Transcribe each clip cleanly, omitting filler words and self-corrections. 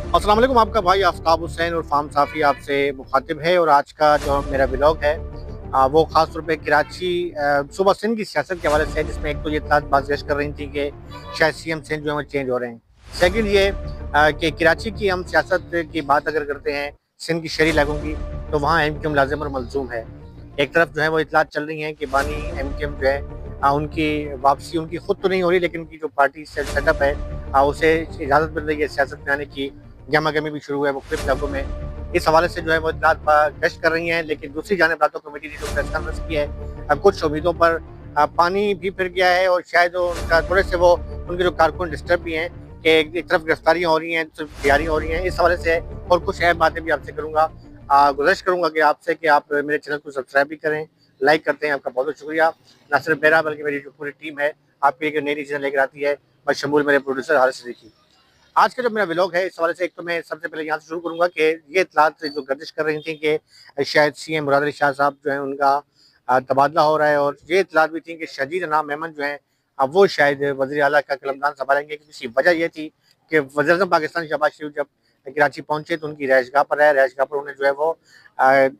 अस्सलाम वालेकुम, आपका भाई आफ्ताब हुसैन और फार्म साफ़ी आपसे मुखातिब है। और आज का जो मेरा व्लॉग है वो ख़ास तौर पे कराची सूबा सिंध की सियासत के हवाले से है, जिसमें एक तो ये इत्तलात बाज़गश्त कर रही थी कि शायद सीएम सिंध जो है वो चेंज हो रहे हैं। सेकंड ये कि कराची की हम सियासत की बात अगर करते हैं सिंध की शहरी इलाकों की, तो वहाँ एमक्यूएम लाज़िम और मलज़ूम है। एक तरफ जो है वो इत्तलात चल रही हैं कि बानी एमक्यूएम जो है उनकी वापसी उनकी खुद तो नहीं हो रही, लेकिन उनकी जो पार्टी सेटअप है उसे इजाज़त मिल रही है सियासत में आने की। गहमा-गहमी भी शुरू हुआ है मुख्तलिफ इलाकों में। इस हवाले से जो है वो इत्तलात गश्त कर रही हैं, लेकिन दूसरी जानिब रातों कमेटी ने जो प्रेस कॉन्फ्रेंस की है कुछ उम्मीदों पर पानी भी फिर गया है और शायद वो उनका थोड़े से वो उनके जो कारकुन डिस्टर्ब भी हैं कि एक तरफ गिरफ्तारियाँ हो रही हैं, तैयारियाँ हो रही हैं। इस हवाले से और कुछ अहम बातें भी आपसे करूँगा। गुज़ारिश करूँगा कि आपसे कि आप मेरे चैनल को सब्सक्राइब भी करें, लाइक करते हैं, आपका बहुत-बहुत शुक्रिया। ना सिर्फ मेरा बल्कि मेरी जो पूरी टीम है आपके लिए नई-नई चीज़ें लेकर आती है, बशमूल मेरे प्रोड्यूसर हारिस सिद्दीकी। आज का जो मेरा व्लॉग है इस हवाले से एक तो मैं सबसे पहले यहाँ से शुरू करूँगा कि ये इत्तलात जो गर्दिश कर रही थी कि शायद सीएम मुराद अली शाह साहब जो हैं उनका तबादला हो रहा है, और ये इत्तलात भी थी कि शहीद अनाम मेमन जो हैं अब वो शायद वज़ीर आला का कलमदान संभालेंगे। इसकी वजह ये थी कि वज़ीर-ए-आज़म पाकिस्तान शहबाज शरीफ जब कराची पहुँचे तो उनकी रिहाइशगाह पर आए। रिहाइशगाह पर उन्हें जो है वो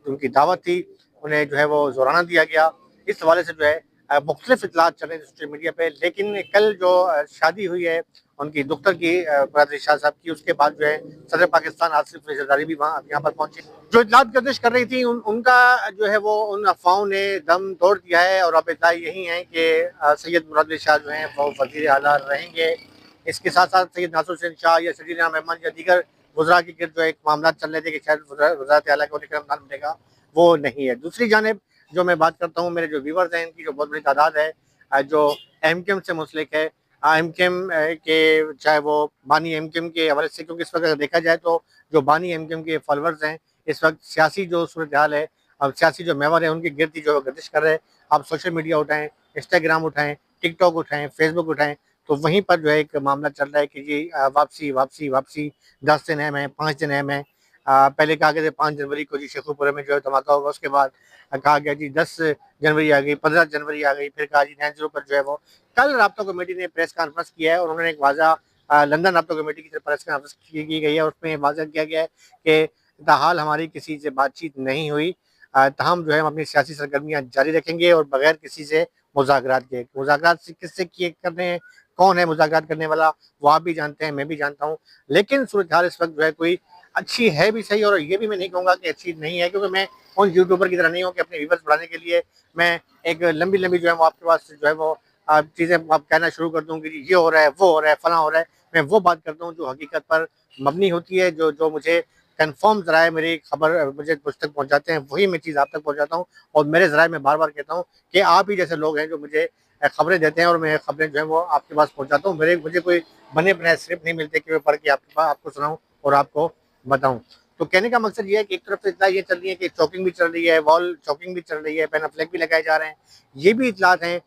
उनकी दावत थी, उन्हें जो है वो ज़ोराना दिया गया। इस हवाले से जो है मुख्तलिफ इत्तलात चल रही हैं सोशल मीडिया पे, लेकिन कल जो शादी हुई है उनकी दुख्तर की मुराद अली शाह साहब की, उसके बाद जो है सदर पाकिस्तान आसिफ ज़रदारी भी वहाँ यहाँ पर पहुँचे। जो इत्तलात गर्दिश कर रही थी उनका जो है वो उन अफ़वाहों ने दम तोड़ दिया है, और अब इत्तला यही है कि सैयद मुराद अली शाह जो हैं वो वज़ीर आला रहेंगे। इसके साथ-साथ सैयद नासिर हुसैन शाह या शहीद इनाम मेमन या दीगर वज़रा के गिर्द जो एक मामला चल रहे थे कि शायद वज़ारत आला को लेकर इमदाद मिलेगा, वो नहीं है। दूसरी जानिब जो मैं बात करता हूँ, मेरे जो व्यूअर्स हैं इनकी जो बहुत बड़ी तादाद है जो एमक्यूएम से मुंसलिक है, एमक्यूएम के चाहे वो बानी एमक्यूएम के हवाले से, क्योंकि इस वक्त अगर देखा जाए तो जो बानी एमक्यूएम के फॉलोअर्स हैं इस वक्त सियासी जो सूरत हाल है और सियासी जो मेवर है उनकी गिरती जो गर्दिश कर रहे हैं। आप सोशल मीडिया उठाएं, इंस्टाग्राम उठाएं, टिकटॉक उठाएं, फेसबुक उठाएं, तो वहीं पर जो है एक मामला चल रहा है कि जी वापसी वापसी वापसी, 10 दिन है, मैं 5 दिन है, मैं पहले कहा गया था 5 जनवरी को जी शेखुपुरा में जो है धमाका होगा। उसके बाद कहा गया जी 10 जनवरी आ गई, 15 जनवरी आ गई, फिर कहा जी 9 पर जो है वो कल राब्ता कमेटी ने प्रेस कॉन्फ्रेंस किया है और उन्होंने एक वाज़ा लंदन राब्ता कमेटी की तरफ प्रेस कॉन्फ्रेंस की गई है और उसमें वाज़ा किया गया है कि ताहाल हमारी किसी से बातचीत नहीं हुई, ताहम जो है हम अपनी सियासी सरगर्मियाँ जारी रखेंगे और बगैर किसी से मुज़ाकरात के। मुज़ाकरात से किससे किए करने हैं, कौन है मुज़ाकरात करने वाला, वो आप भी जानते हैं, मैं भी जानता हूँ। लेकिन सूरत हाल इस वक्त जो है कोई अच्छी है भी सही, और ये भी मैं नहीं कहूँगा कि अच्छी नहीं है, क्योंकि मैं उन यूट्यूबर की तरह नहीं हूँ कि अपने व्यूअर्स बढ़ाने के लिए मैं एक लंबी-लंबी जो है वो आपके पास जो है वो चीज़ें आप कहना शुरू कर दूँ कि जी ये हो रहा है, वो हो रहा है, फलाँ हो रहा है। मैं वो बात करता हूँ जो हकीकत पर मबनी होती है, जो जो मुझे कन्फर्म ज़राए मेरी खबर मुझ तक पहुँचाते हैं, वही मैं चीज़ आप तक पहुँचाता हूँ। और मेरे ज़राए मैं बार-बार कहता हूँ कि आप ही जैसे लोग हैं जो मुझे खबरें देते हैं और मैं खबरें जो है वो आपके पास पहुँचाता हूँ। मुझे कोई बने-बनाए स्क्रिप्ट नहीं मिलते कि मैं पढ़ के आपको सुनाऊँ और आपको बताऊँ। तो कहने का मकसद ये है कि एक तरफ से इत्तला ये चल रही है कि चॉकिंग भी चल रही है, वॉल चॉकिंग भी चल रही है, बैनर फ्लैग भी लगाए जा रहे हैं। ये भी इत्तलात हैं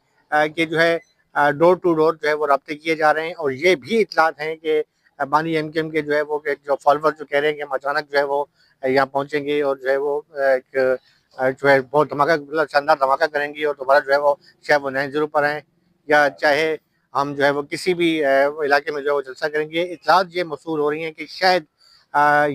कि जो है डोर टू डोर जो है वो राब्ते किए जा रहे हैं, और ये भी इत्तलात हैं कि बानी एमक्यूएम के जो है वो के जो फॉलोअर्स जो कह रहे हैं कि हम अचानक जो है वो यहाँ पहुँचेंगे और जो है वो एक जो है बहुत धमाका, मतलब शानदार धमाका करेंगे और दोबारा जो है वो चाहे वो 9-0 पर आएँ या चाहे हम जो है वो किसी भी इलाके में जो है वो जलसा करेंगे। इत्तलात ये मौसूल हो रही हैं कि शायद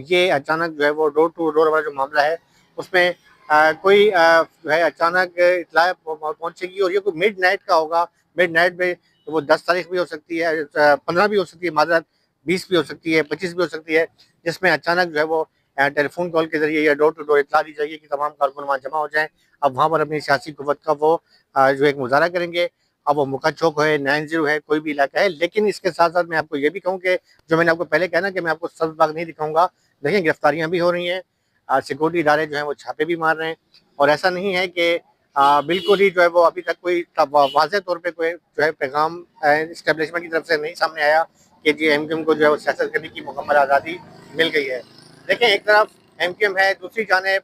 ये अचानक जो है वो डोर टू डोर वाला जो मामला है उसमें कोई जो है अचानक इत्तला पहुँचेगी और ये कोई मिडनाइट का होगा। मिडनाइट में वो 10 तारीख भी हो सकती है, 15 भी हो सकती है, माज़रत 20 भी हो सकती है, 25 भी हो सकती है, जिसमें अचानक जो है वो टेलीफ़ोन कॉल के ज़रिए या डोर टू डोर इत्तला दी जाएगी कि तमाम कारकुन वहाँ जमा हो जाएँ। अब वहाँ पर अपनी सियासी क़ुव्वत का वो जो एक मुज़ाहरा करेंगे। अब वो मुका चौक है, 9-0 है, कोई भी इलाका है। लेकिन इसके साथ-साथ मैं आपको ये भी कहूँ कि जो मैंने आपको पहले कहा ना कि मैं आपको सब्ज़ बाग नहीं दिखाऊँगा। देखिए गिरफ्तारियाँ भी हो रही हैं, सिक्योरिटी इदारे जो हैं वो छापे भी मार रहे हैं, और ऐसा नहीं है कि बिल्कुल ही जो है वो अभी तक कोई वाज़ेह तौर पे कोई जो है पैगाम एस्टेब्लिशमेंट की तरफ से नहीं सामने आया कि जी एमक्यूएम को जो है वो सियासत करने की मुकम्मल आज़ादी मिल गई है। देखिए एक तरफ एमक्यूएम है, दूसरी जानिब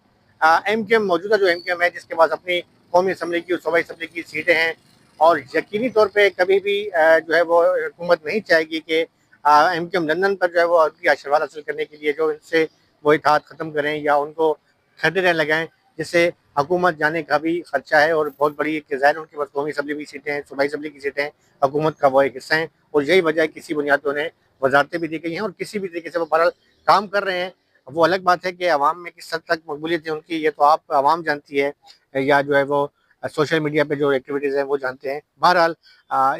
एमक्यूएम मौजूदा जो एमक्यूएम है जिसके पास अपनी कौमी असम्बली की और सूबाई असम्बली की सीटें हैं, और यकीनी तौर पे कभी भी जो है वो हुकूमत नहीं चाहेगी कि एमक्यूएम लंदन पर जो है वो उनकी आशीर्वाद हासिल करने के लिए जो इनसे वो इत्तेहाद ख़त्म करें या उनको खदेड़ें लगाएँ, जिससे हुकूमत जाने का भी खर्चा है। और बहुत बड़ी एक ज़ाहिर उनके पास कौमी असम्बली की सीटें हैं, सूबाई असम्बली की सीटें हैं, हुकूमत का वो एक हिस्सा है, और यही वजह है किसी बुनियाद पे उन्हें वज़ारतें भी दी गई हैं और किसी भी तरीके से वो बहरहाल काम कर रहे हैं, वो अलग बात है कि अवाम में किस हद तक मकबूलियत है उनकी, ये तो आप अवाम जानती है, या जो है वो सोशल मीडिया पे जो एक्टिविटीज़ हैं वो जानते हैं। बहरहाल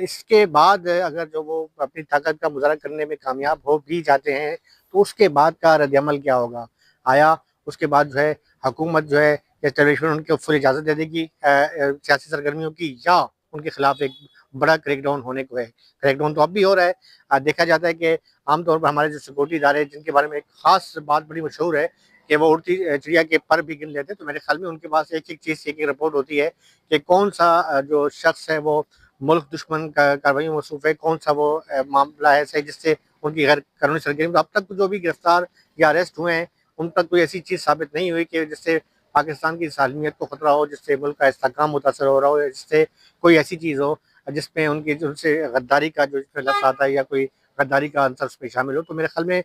इसके बाद अगर जो वो अपनी ताकत का मुज़ाहरा करने में कामयाब हो भी जाते हैं, तो उसके बाद का रद्द-ए-अमल क्या होगा? आया उसके बाद जो है हुकूमत जो है या टेलीविज़न उनको फुल इजाज़त दे देगी सियासी सरगर्मियों की, या उनके खिलाफ एक बड़ा क्रैकडाउन होने को है। क्रैकडाउन तो अब भी हो रहा है। देखा जाता है कि आमतौर पर हमारे जो सिक्योरिटी इदारे हैं, जिनके बारे में एक ख़ास बात बड़ी मशहूर है कि वो उड़ती चिड़िया के पर भी गिन लेते हैं, तो मेरे ख़्याल में उनके पास एक-एक चीज़, एक-एक रिपोर्ट होती है कि कौन-सा जो शख़्स है वो मुल्क दुश्मन का कार्रवाई में मसरूफ़ है, कौन-सा वो मामला है ऐसा है जिससे उनकी गैर कानूनी सरगर्मी, तो अब तक जो भी गिरफ्तार या अरेस्ट हुए हैं, उन तक कोई ऐसी चीज़ साबित नहीं हुई कि जिससे पाकिस्तान की सालमियत को खतरा हो, जिससे मुल्क का इस्तेहकाम मुतासर हो रहा हो, या जिससे कोई ऐसी चीज़ हो जिसमें उनकी उनसे गद्दारी का जो इसमें लफ्ज़ आता है या कोई गद्दारी का अंसर उसमें शामिल हो। तो मेरे ख़्याल में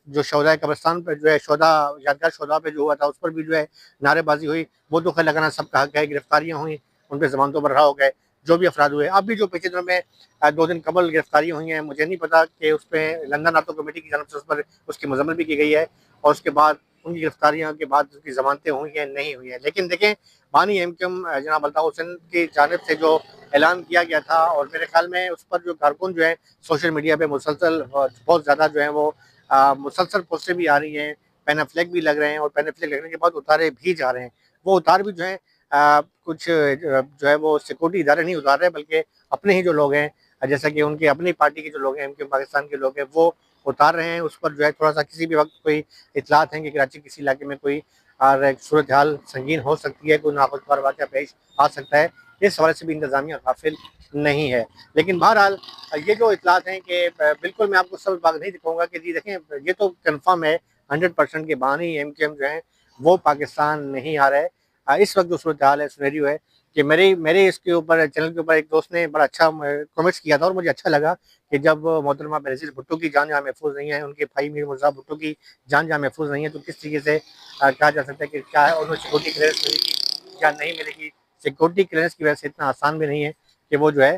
जो शोहदाए कब्रिस्तान पे जो है यादगार शोधा पे जो हुआ था, उस पर भी जो है नारेबाज़ी हुई, वो तो ख़ैर लगाना सबका हक़ है, गिरफ्तारियाँ हुई, उन पे ज़मानतों पर रहा हो गए, जो भी अफ़राद हुए। अब भी जो पिछले दिनों में 2 दिन कबल गिरफ्तारियाँ हुई हैं, मुझे नहीं पता कि उसमें लंदन आटो कमेटी की जानब से उस पर उसकी मज़म्मत भी की गई है, और उसके बाद उनकी गिरफ्तारियों के बाद उनकी ज़मानतें हुई हैं, नहीं हुई हैं। लेकिन देखें, बानी एमक्यूएम जनाब अल्ताफ़ हुसैन की जानिब से जो ऐलान किया गया था, और मेरे ख़्याल में उस पर जो कारकुन जो है सोशल मीडिया पे मुसलसल बहुत ज़्यादा जो है वो मुसलसल पोस्टें भी आ रही हैं, पैन फ्लैग भी लग रहे हैं, और पैन फ्लैग लगने के बाद उतारे भी जा रहे हैं। वो उतार भी जो है कुछ जो है वो सिक्योरिटी इदारे नहीं उतार रहे, बल्कि अपने ही जो लोग हैं, जैसा कि उनकी अपनी पार्टी के जो लोग हैं, एमक्यूएम पाकिस्तान के लोग हैं, वो उतार रहे हैं। उस पर जो है थोड़ा-सा किसी भी वक़्त कोई इत्तलात हैं कि कराची किसी इलाके में कोई सूरत हाल संगीन हो सकती है, कोई नागवार वाक़या पेश आ सकता है, इस हवाले से भी इंतज़ामिया गाफ़िल नहीं है। लेकिन बहरहाल ये जो इत्तलात हैं कि बिल्कुल मैं आपको सब बात नहीं दिखाऊँगा कि जी देखें, ये तो कन्फ़र्म है 100% के बानी एमक्यूएम जो हैं वो पाकिस्तान नहीं आ रहे। इस वक़्त जो सूरत हाल है, सिनेरियो है कि मेरे मेरे इसके ऊपर चैनल के ऊपर एक दोस्त ने बड़ा अच्छा कमेंट्स किया था, और मुझे अच्छा लगा कि जब मोहतरमा बेनज़ीर भुट्टो की जान जहाँ महफूज़ नहीं है, उनके भाई मीर मुर्तज़ा भुट्टो की जान जहाँ महफूज़ नहीं है, तो किस तरीके से कहा जा सकता है कि क्या है, उन्हें सिक्योरिटी क्लियरेंस मिलेगी या नहीं मिलेगी। सिक्योरिटी क्लियरेंस की वजह से इतना आसान भी नहीं है कि वो जो है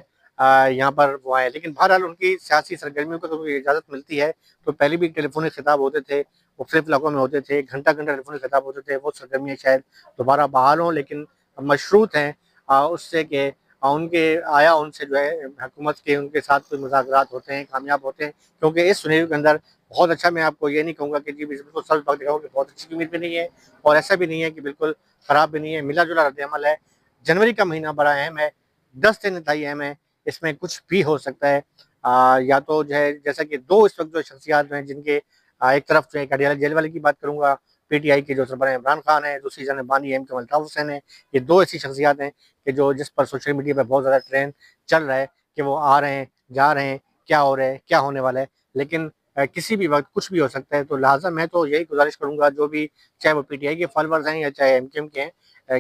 यहाँ पर वो आए। लेकिन बहरहाल उनकी सियासी सरगर्मियों को तो इजाज़त मिलती है, तो पहले भी टेलीफ़ोनिक खिताब होते थे, मुख्तलिफ़ इलाकों में होते थे, घंटा-घंटा टेलीफ़ोनिक खिताब होते थे, वो सरगर्मियाँ शायद दोबारा बहाल हों, लेकिन मशरूत हैं उससे कि उनके आया उनसे जो है हुकूमत के उनके साथ कोई मुज़ाकरात होते हैं, कामयाब होते हैं। क्योंकि इस सिनेरियो के अंदर बहुत अच्छा, मैं आपको ये नहीं कहूँगा कि जी बिल्कुल सच बात दिखाऊँ कि बहुत अच्छी उम्मीद भी नहीं है, और ऐसा भी नहीं है कि बिल्कुल ख़राब भी नहीं है, मिला-जुला रद्द-ए-अमल है। जनवरी का महीना बड़ा अहम है, 10 दिन इंतहाई अहम है, इसमें कुछ भी हो सकता है। या तो जो है जैसा कि 2 इस वक़्त जो शख्सियात हैं जिनके एक तरफ जो है अडयाला जेल वाले की बात करूँगा, पीटीआई के जो सरबराह इमरान खान है, दूसरी जानिब बानी एमक्यूएम अल्ताफ़ हुसैन है। ये 2 ऐसी शख्सियात हैं कि जो जिस पर सोशल मीडिया पे बहुत ज़्यादा ट्रेंड चल रहा है कि वो आ रहे हैं, जा रहे हैं, क्या हो रहा है, क्या होने वाला है। लेकिन किसी भी वक़्त कुछ भी हो सकता है, तो लिहाज़ा मैं तो यही गुज़ारिश करूँगा, जो भी चाहे वो पीटीआई के फॉलोअर्स हैं या चाहे एमक्यूएम के हैं,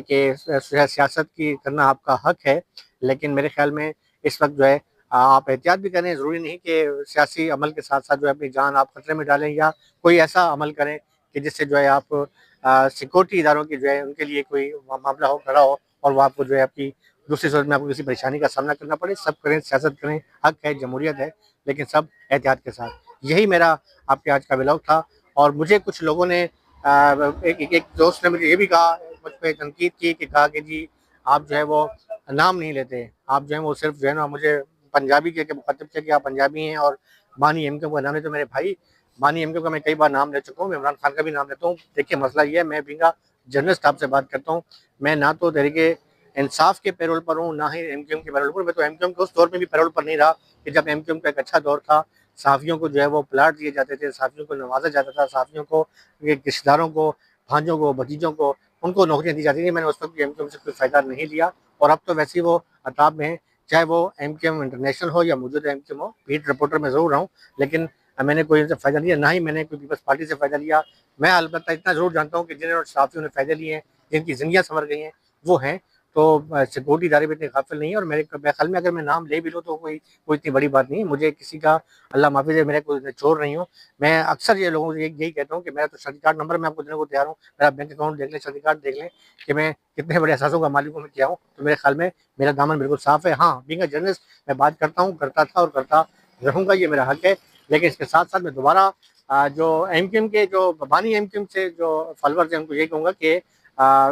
कि सियासत की करना आपका हक है, लेकिन मेरे ख़्याल में इस वक़्त जो है आप एहतियात भी करें। ज़रूरी नहीं कि सियासी अमल के साथ-साथ जो है अपनी जान आप खतरे में डालें, या कोई ऐसा अमल करें कि जिससे जो है आप सिक्योरिटी इदारों की जो है उनके लिए कोई मामला हो, खड़ा हो, और वो आपको जो है आपकी दूसरी सूरत में आपको किसी परेशानी का सामना करना पड़े। सब करें, सियासत करें, हक है, जमहूरियत है, लेकिन सब एहतियात के साथ। यही मेरा आपके आज का व्लॉग था, और मुझे कुछ लोगों ने एक दोस्त ने मुझे ये भी कहा, मुझ पे तनकीद की कि कहा कि जी आप जो है वो नाम नहीं लेते, आप जो है वो सिर्फ़ जो है ना मुझे पंजाबी कह के मुख़ातिब किया कि आप पंजाबी हैं, और बानी एमक्यूएम का नाम है। तो मेरे भाई, बानी एमक्यूएम का मैं कई बार नाम ले चुका हूँ, मैं इमरान खान का भी नाम लेता हूँ। देखिए मसला ये है, मैं बीइंग अ जर्नलिस्ट आपसे बात करता हूँ, मैं ना तो तहरीक-ए-इंसाफ के पैरोल पर हूँ, ना ही एमक्यूएम के पैरोल पर। मैं तो एमक्यूएम के उस दौर में भी पैरोल पर नहीं रहा कि जब एमक्यूएम का एक अच्छा दौर था, सहाफ़ियों को जो है वो प्लाट दिए जाते थे, सहाफ़ियों को नवाज़ा जाता था, सहाफ़ियों को, ये रिश्तेदारों को, भांजों को, भतीजों को, उनको नौकरियाँ दी जाती थी। मैंने उस वक़्त भी एमक्यूएम से कोई फ़ायदा नहीं लिया, और अब तो वैसे ही वो अताब में हैं, चाहे वो एमक्यूएम इंटरनेशनल हो या मौजूदा एमक्यूएम हो। बीट रिपोर्टर मैं ज़रूर रहा हूँ, लेकिन मैंने कोई इनसे फ़ायदा लिया, ना ही मैंने कोई पीपल्स पार्टी से फ़ायदा लिया। मैं अलबत्ता इतना ज़रूर जानता हूँ कि जिन सहाफ़ियों ने फ़ायदे लिए हैं, जिनकी ज़िंदगियाँ संवर गई हैं, वो हैं। तो सिक्योरिटी इदारे भी इतने गाफ़िल नहीं है, और मेरे ख़्याल में अगर मैं नाम ले भी लूँ तो कोई कोई इतनी बड़ी बात नहीं है। मुझे किसी का अल्लाह माफ़िज़ है, मेरे कोई चोर नहीं हूँ। मैं अक्सर ये लोगों से यही कहता हूँ कि मेरा तो शादी कार्ड नंबर मैं आपको देने को तैयार हूँ। मेरा बैंक अकाउंट देख लें, शादी कार्ड देख लें कि मैं कितने बड़े असासों का मालिक हूँ, मैं क्या हूँ। तो मेरे ख़्याल में मेरा दामन बिल्कुल साफ़ है। हाँ, बीइंग अ जर्नलिस्ट मैं बात करता हूँ, करता था और करता रहूँगा, ये मेरा हक है। लेकिन इसके साथ-साथ मैं दोबारा जो एमक्यूएम के जो बानी एमक्यूएम से जो फॉलोअर्स हैं उनको यही कहूँगा कि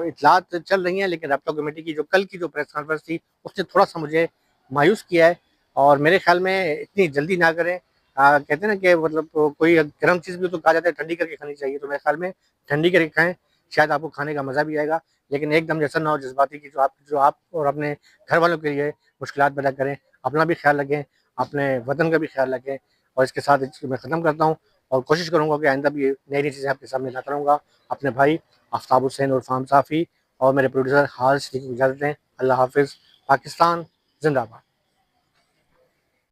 इतलात चल रही हैं, लेकिन रब्ता कमेटी की जो कल की जो प्रेस कॉन्फ्रेंस थी उसने थोड़ा सा मुझे मायूस किया है। और मेरे ख्याल में इतनी जल्दी ना करें। कहते हैं ना कि मतलब कोई गर्म चीज़ भी तो कहा जाता है ठंडी करके खानी चाहिए, तो मेरे ख्याल में ठंडी करके खाएं, शायद आपको खाने का मज़ा भी आएगा। लेकिन एकदम जैसा ना हो जज्बाती कि जो आप और अपने घर वालों के लिए मुश्किलात पैदा करें। अपना भी ख्याल रखें, अपने वतन का भी ख्याल रखें। और इसके साथ मैं ख़त्म करता हूँ और कोशिश करूँगा कि आइंदा भी नई नई चीज़ें आपके सामने लाता रहूँगा। अपने भाई आफ्ताब हुसैन और फार्म साफ़ी और मेरे प्रोड्यूसर हारिस की इजाज़त दें। अल्लाह हाफ़िज़। पाकिस्तान ज़िंदाबाद।